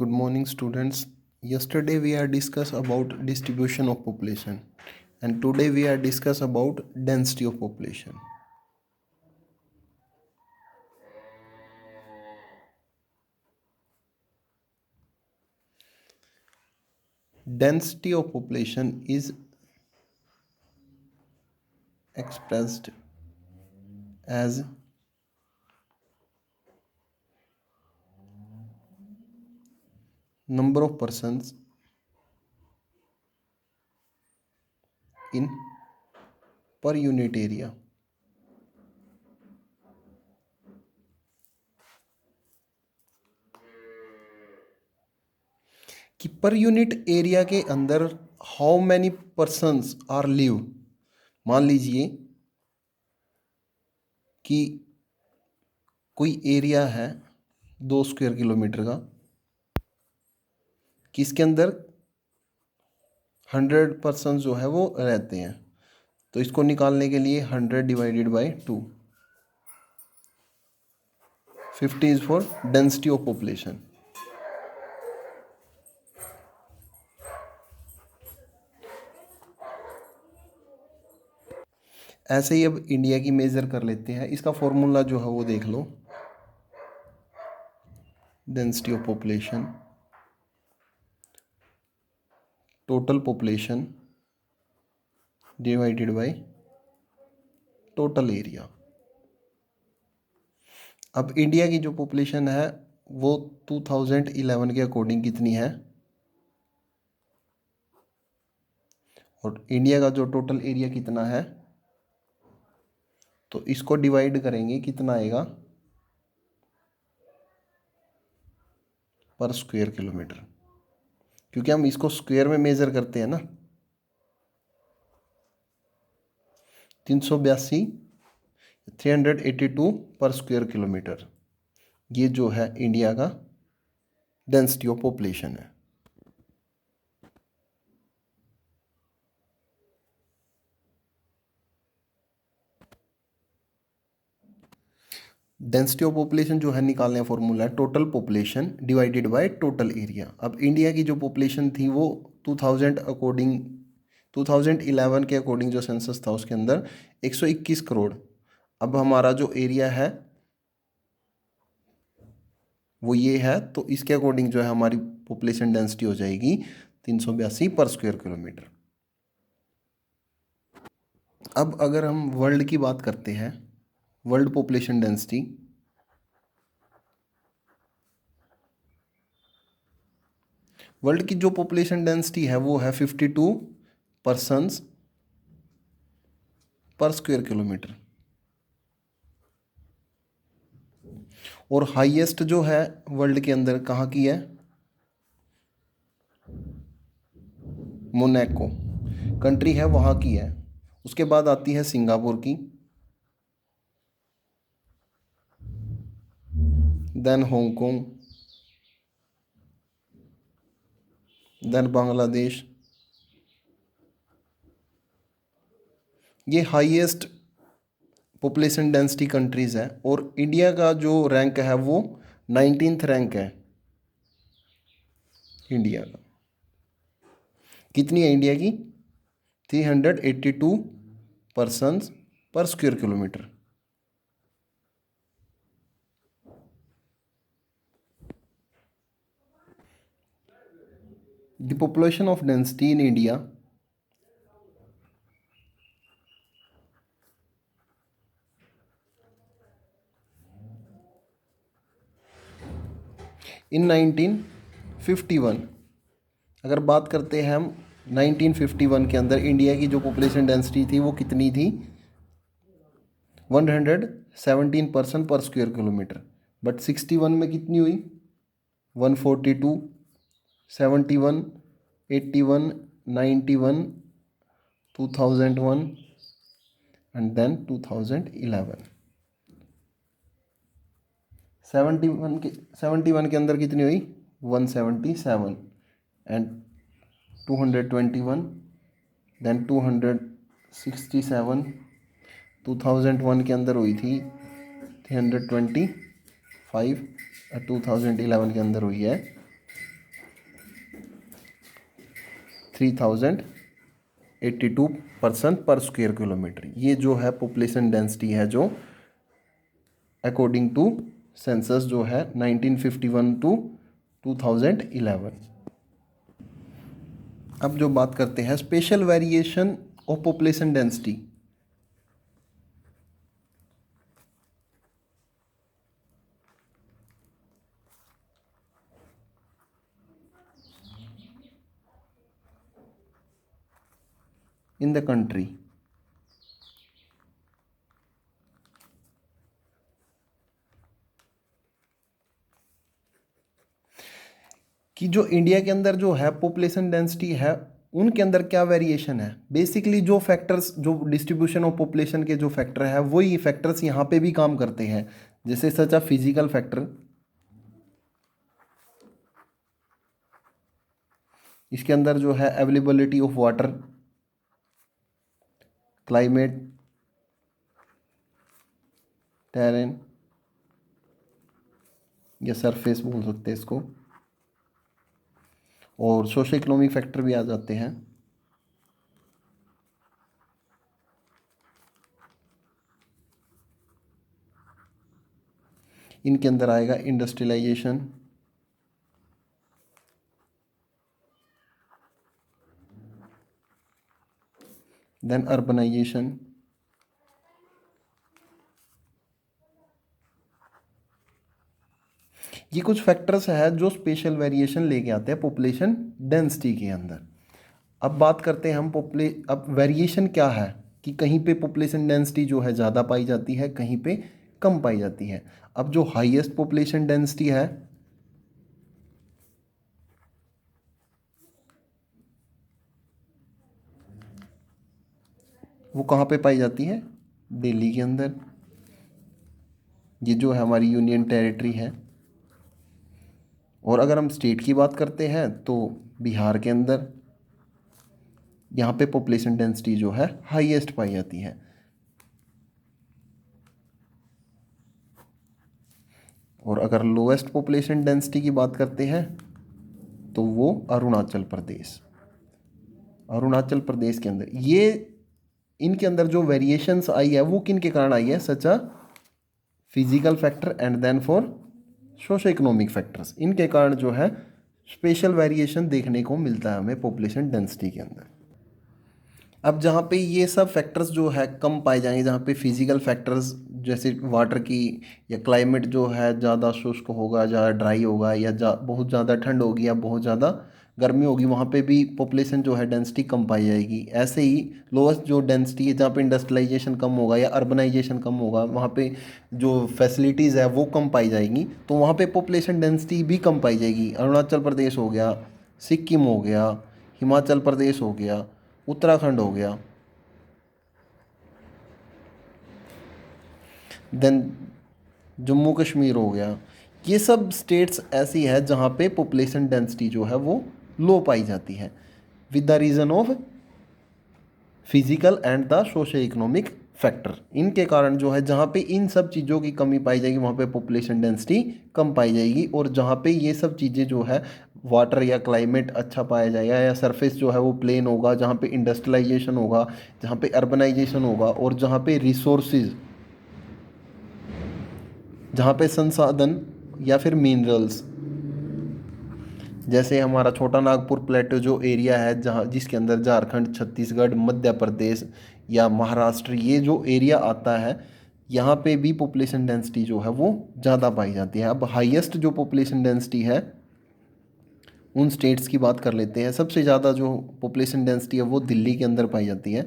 Good morning, students. Yesterday we are discuss about distribution of population, and today we are discuss about density of population. Density of population is expressed as number of persons in per unit area. कि per unit area के अंदर how many persons are live. मान लीजिए कि कोई area है 2 square kilometre का, कि इसके अंदर 100 पर्सन जो है वो रहते हैं। तो इसको निकालने के लिए 100 divided by 2, 50 is for density of population. ऐसे ही अब इंडिया की मेजर कर लेते हैं। इसका फॉर्मूला जो है वो देख लो, density of population, total population divided by total area. अब इंडिया की जो पॉपुलेशन है वो 2011 के अकॉर्डिंग कितनी है, और इंडिया का जो टोटल एरिया कितना है, तो इसको डिवाइड करेंगे, कितना आएगा पर स्क्वायर किलोमीटर, क्योंकि हम इसको स्क्वायर में मेजर करते हैं ना। 382 पर स्क्वायर किलोमीटर, ये जो है इंडिया का डेंसिटी ऑफ पॉपुलेशन है। डेंसिटी ऑफ पॉपुलेशन जो है निकालने का फॉर्मूला है total population divided by total area. अब इंडिया की जो पॉपुलेशन थी वो 2011 के अकॉर्डिंग जो सेंसस था उसके अंदर 121 करोड़। अब हमारा जो एरिया है वो ये है, तो इसके अकॉर्डिंग जो है हमारी पॉपुलेशन डेंसिटी हो जाएगी 382 पर स्क्वायर किलोमीटर। अब अगर हम वर्ल्ड की बात करते हैं, वर्ल्ड पॉपुलेशन डेंसिटी, वर्ल्ड की जो पॉपुलेशन डेंसिटी है वो है 52 पर्सन्स पर स्क्वायर किलोमीटर, और हाईएस्ट जो है वर्ल्ड के अंदर कहाँ की है, मोनाको कंट्री है वहाँ की है। उसके बाद आती है सिंगापुर की, देन हांगकांग, देन बांग्लादेश। ये हाईएस्ट पॉपुलेशन डेंसिटी कंट्रीज़ है, और इंडिया का जो रैंक है वो 19th रैंक है। इंडिया का कितनी है, इंडिया की 382 पर्सन्स पर square kilometre. The population of density in India in 1951, अगर बात करते हैं हम 1951 के अंदर इंडिया की जो पॉपुलेशन डेंसिटी थी वो कितनी थी, 117 पर्सन पर स्क्वायर किलोमीटर। बट 61 में कितनी हुई, 142, 71, 81, 91, 2001 एंड देन 2011। 71 के अंदर कितनी हुई, 177 एंड 221, देन 267, 2001 के अंदर हुई थी 325, 2011 के अंदर हुई है 3082 पर्सन पर स्क्वायर किलोमीटर। ये जो है पॉपुलेशन डेंसिटी है जो अकॉर्डिंग टू सेंसस जो है 1951 टू 2011। अब जो बात करते हैं special variation of population density. In the country, कि जो इंडिया के अंदर जो है पॉपुलेशन डेंसिटी है उनके अंदर क्या वेरिएशन है। बेसिकली जो फैक्टर्स, जो डिस्ट्रीब्यूशन ऑफ पॉपुलेशन के जो फैक्टर है वही फैक्टर्स यहाँ पे भी काम करते हैं, जैसे सच अ फिजिकल फैक्टर, इसके अंदर जो है availability of water, climate, terrain या सरफेस बोल सकते हैं इसको, और सोशो इकोनॉमिक फैक्टर भी आ जाते हैं। इनके अंदर आएगा इंडस्ट्रियलाइजेशन, देन अर्बनाइजेशन, ये कुछ फैक्टर्स है जो स्पेशल वेरिएशन लेके आते हैं पॉपुलेशन डेंसिटी के अंदर। अब बात करते हैं हम अब वेरिएशन क्या है, कि कहीं पे पॉपुलेशन डेंसिटी जो है ज़्यादा पाई जाती है, कहीं पे कम पाई जाती है। अब जो हाईएस्ट पॉपुलेशन डेंसिटी है वो कहाँ पे पाई जाती है, दिल्ली के अंदर। ये जो है हमारी यूनियन टेरिटरी है। और अगर हम स्टेट की बात करते हैं तो बिहार के अंदर यहाँ पे पॉपुलेशन डेंसिटी जो है हाईएस्ट पाई जाती है। और अगर लोएस्ट पॉपुलेशन डेंसिटी की बात करते हैं तो वो अरुणाचल प्रदेश, अरुणाचल प्रदेश के अंदर ये, इनके अंदर जो वेरिएशंस आई है वो किन के कारण आई है, such a physical factor and then for socio economic factors. इनके कारण जो है स्पेशल वेरिएशन देखने को मिलता है हमें पॉपुलेशन डेंसिटी के अंदर। अब जहाँ पे ये सब फैक्टर्स जो है कम पाए जाएंगे, जहाँ पे फिजिकल फैक्टर्स जैसे वाटर की या क्लाइमेट जो है ज़्यादा शुष्क होगा, ज़्यादा ड्राई होगा, या बहुत ज़्यादा ठंड होगी या बहुत ज़्यादा गर्मी होगी, वहाँ पे भी पॉपुलेशन जो है डेंसिटी कम पाई जाएगी। ऐसे ही लोएस्ट जो डेंसिटी है, जहाँ पे इंडस्ट्रियलाइजेशन कम होगा या अर्बनाइजेशन कम होगा, वहाँ पे जो फैसिलिटीज़ है वो कम पाई जाएगी, तो वहाँ पे पॉपुलेशन डेंसिटी भी कम पाई जाएगी। अरुणाचल प्रदेश हो गया, सिक्किम हो गया, हिमाचल प्रदेश हो गया, उत्तराखंड हो गया, देन जम्मू कश्मीर हो गया। ये सब स्टेट्स ऐसी है जहाँ पे पॉपुलेशन डेंसिटी जो है वो लो पाई जाती है, with the reason of physical and the socio economic factor. इनके कारण जो है जहाँ पे इन सब चीज़ों की कमी पाई जाएगी वहाँ पे पॉपुलेशन डेंसिटी कम पाई जाएगी। और जहाँ पे ये सब चीज़ें जो है वाटर या क्लाइमेट अच्छा पाया जाएगा, या सरफेस जो है वो प्लेन होगा, जहाँ पे इंडस्ट्रियलाइजेशन होगा, जहाँ पे अर्बनाइजेशन होगा, और जहाँ पे रिसोर्सेज, जहाँ पे संसाधन या फिर मिनरल्स, जैसे हमारा छोटा नागपुर प्लेटो जो एरिया है, जहाँ जिसके अंदर झारखंड, छत्तीसगढ़, मध्य प्रदेश या महाराष्ट्र, ये जो एरिया आता है, यहाँ पे भी पॉपुलेशन डेंसिटी जो है वो ज़्यादा पाई जाती है। अब हाईएस्ट जो पॉपुलेशन डेंसिटी है उन स्टेट्स की बात कर लेते हैं। सबसे ज़्यादा जो पॉपुलेशन डेंसिटी है वो दिल्ली के अंदर पाई जाती है।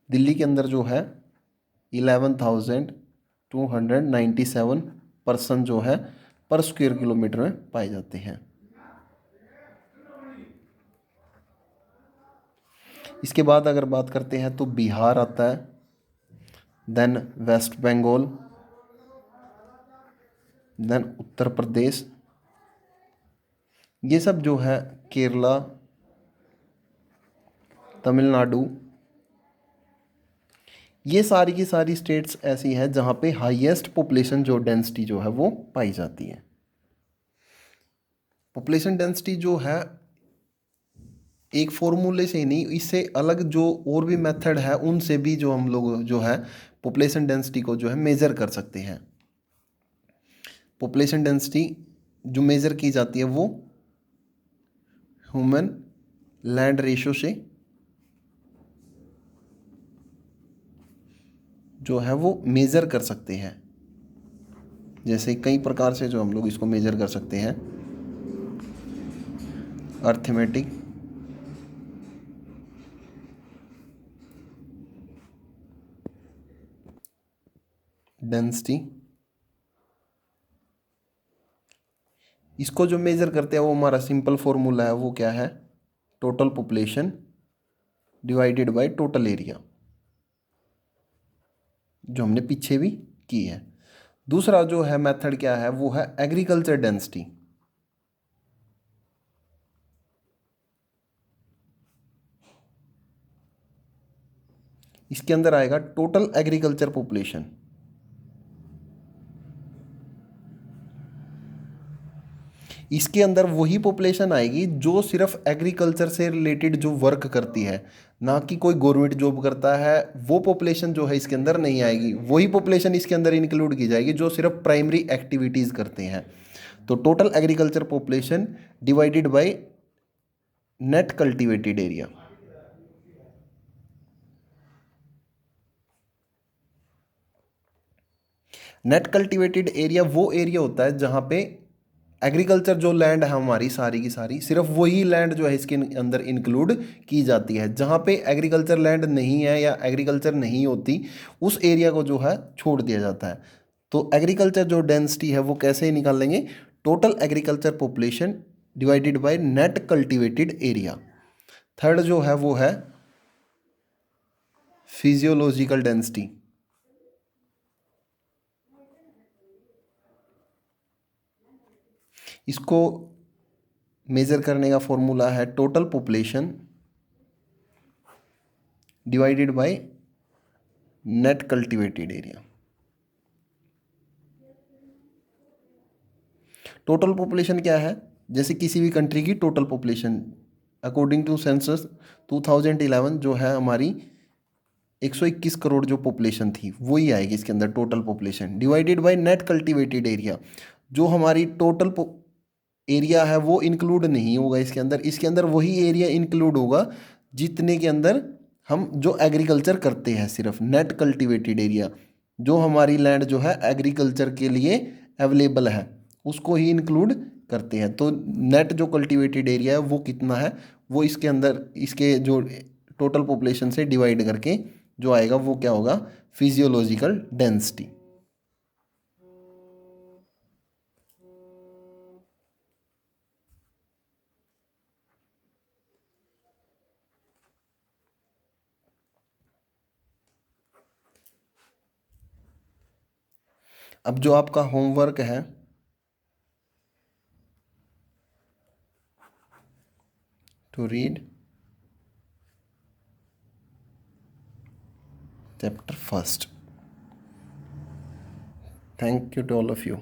दिल्ली के अंदर जो है 11,297 पर्सन जो है पर स्क्वायर किलोमीटर में पाए जाते हैं। इसके बाद अगर बात करते हैं तो बिहार आता है, then waste Bengal, then Uttar Pradesh, ये सब जो है केरला, तमिलनाडु, ये सारी की सारी स्टेट्स ऐसी हैं जहाँ पे हाईएस्ट पॉपुलेशन जो डेंसिटी जो है वो पाई जाती है। पॉपुलेशन डेंसिटी जो है एक फॉर्मूले से ही नहीं, इससे अलग जो और भी मेथड है उनसे भी जो हम लोग जो है पॉपुलेशन डेंसिटी को जो है मेज़र कर सकते हैं। पॉपुलेशन डेंसिटी जो मेज़र की जाती है वो ह्यूमन लैंड रेशो से जो है वो मेज़र कर सकते हैं। जैसे कई प्रकार से जो हम लोग इसको मेज़र कर सकते हैं। अर्थमेटिक, डेंसिटी, इसको जो मेज़र करते हैं वो हमारा सिंपल फॉर्मूला है, वो क्या है? Total population divided by total area, जो हमने पीछे भी की है। दूसरा जो है मेथड क्या है, वो है एग्रीकल्चर डेंसिटी। इसके अंदर आएगा टोटल एग्रीकल्चर पॉपुलेशन। इसके अंदर वही पॉपुलेशन आएगी जो सिर्फ एग्रीकल्चर से रिलेटेड जो वर्क करती है, ना कि कोई गवर्नमेंट जॉब करता है, वो पॉपुलेशन जो है इसके अंदर नहीं आएगी। वही पॉपुलेशन इसके अंदर इंक्लूड की जाएगी जो सिर्फ प्राइमरी एक्टिविटीज़ करते हैं। तो total agriculture population divided by net cultivated area. Net cultivated area वो एरिया होता है जहाँ पे एग्रीकल्चर जो लैंड है हमारी सारी की सारी, सिर्फ वही लैंड जो है इसके अंदर इंक्लूड की जाती है। जहाँ पे एग्रीकल्चर लैंड नहीं है या एग्रीकल्चर नहीं होती, उस एरिया को जो है छोड़ दिया जाता है। तो एग्रीकल्चर जो डेंसिटी है वो कैसे निकाल लेंगे? Total agriculture population divided by net cultivated area. Third जो है वो है फिजियोलॉजिकल डेंसिटी। इसको मेज़र करने का फॉर्मूला है total population divided by net cultivated area. Total population क्या है? जैसे किसी भी कंट्री की total population according to census 2011 जो है हमारी 121 करोड़ जो पॉपुलेशन थी वही आएगी इसके अंदर total population, divided by net cultivated area. जो हमारी टोटल एरिया है वो इंक्लूड नहीं होगा इसके अंदर। इसके अंदर वही एरिया इंक्लूड होगा जितने के अंदर हम जो एग्रीकल्चर करते हैं, सिर्फ नेट कल्टीवेटेड एरिया जो हमारी लैंड जो है एग्रीकल्चर के लिए अवेलेबल है उसको ही इंक्लूड करते हैं। तो नेट जो कल्टीवेटेड एरिया है वो कितना है, वो इसके अंदर इसके जो टोटल पॉपुलेशन से डिवाइड करके जो आएगा वो क्या होगा? Physiological density. अब जो आपका होमवर्क है to read chapter first. Thank you to all of you.